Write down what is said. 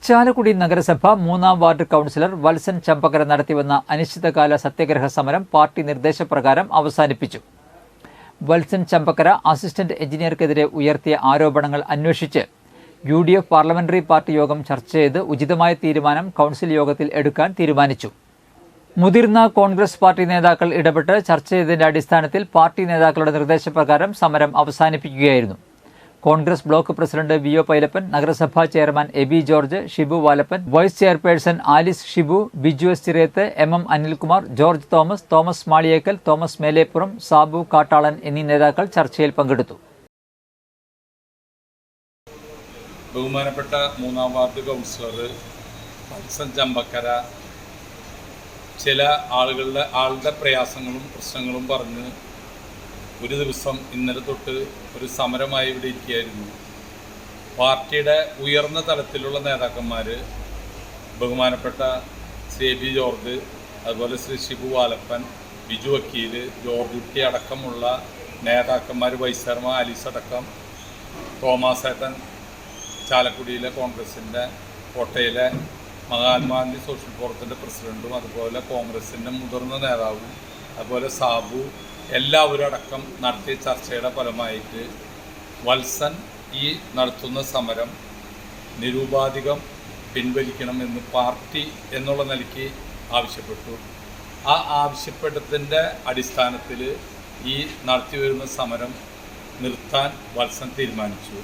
ചാലക്കുടി നഗരസഭ 3-ാം ward councillor Valsan Champakkara നടത്തിവന്ന അനിശ്ചിതകാല സത്യാഗ്രഹ സമരം പാർട്ടി നിർദ്ദേശപ്രകാരം അവസാനിപ്പിച്ചു. വത്സൻ ചമ്പക്കര അസിസ്റ്റന്റ് എഞ്ചിനീയർക്കെതിരെ ഉയർത്തിയ ആരോപണങ്ങൾ അന്വേഷിച്ച് UDF പാർലമെന്ററി പാർട്ടി യോഗം ചർച്ച ചെയ്ത് ഉചിതമായ തീരുമാനം കൗൺസിൽ യോഗത്തിൽ എടുക്കാൻ തീരുമാനിച്ചു. മുതിർന്ന കോൺഗ്രസ് പാർട്ടി നേതാക്കൾ ഇടപെട്ട് ചർച്ച ചെയ്തതിന്റെ അടിസ്ഥാനത്തിൽ പാർട്ടി നേതാക്കളുടെ നിർദ്ദേശപ്രകാരം സമരം അവസാനിപ്പിക്കുകയായിരുന്നു. Congress block president VO Pailappan, നഗരസഭാ chairman Eby George, Shibu Valappan, vice chairperson Alice Shibu, Biju S Chirayath, MM Anilkumar, George Thomas, Thomas Maliyekkal, Thomas Melepuram, Sabu Kattalan എന്നീ നേതാക്കൾ ചർച്ചയിൽ പങ്കെടുത്തു. ബഹുമാനപ്പെട്ട 3-ാം വാർഡ് കൗൺസിലർ വത്സൻ ചമ്പക്കര ചില ആളുടെ പ്രയാസങ്ങളും പ്രശ്നങ്ങളും പറഞ്ഞ് ഒരു ദിവസം ഇന്നലെ തൊട്ട് ഒരു സമരമായി ഇവിടെ ഇരിക്കുകയായിരുന്നു. പാർട്ടിയുടെ ഉയർന്ന തലത്തിലുള്ള നേതാക്കന്മാർ, ബഹുമാനപ്പെട്ട ശ്രീ എബി ജോർജ്, അതുപോലെ ശ്രീ ഷിബു വാലപ്പൻ, ബിജു വക്കീൽ, ജോർജ് കുട്ടി അടക്കമുള്ള നേതാക്കന്മാർ, വൈസ് ചെയർമാൻ ആലീസ് അടക്കം, തോമസ് ഏട്ടൻ ചാലക്കുടിയിലെ കോൺഗ്രസിൻ്റെ കോട്ടയിലെ മഹാത്മാഗാന്ധി സോഷ്യൽ ഫോറത്തിൻ്റെ പ്രസിഡൻറ്റും, അതുപോലെ കോൺഗ്രസിൻ്റെ മുതിർന്ന നേതാവും, അതുപോലെ സാബു, എല്ലാവരും അടക്കം നടത്തിയ ചർച്ചയുടെ ഫലമായിട്ട് വത്സൻ ഈ നടത്തുന്ന സമരം നിരുപാധികം പിൻവലിക്കണമെന്ന് പാർട്ടി എന്നുള്ള നിലയ്ക്ക് ആവശ്യപ്പെട്ടു. ആ ആവശ്യപ്പെട്ടതിൻ്റെ അടിസ്ഥാനത്തിൽ ഈ നടത്തി വരുന്ന സമരം നിർത്താൻ വത്സൻ തീരുമാനിച്ചു.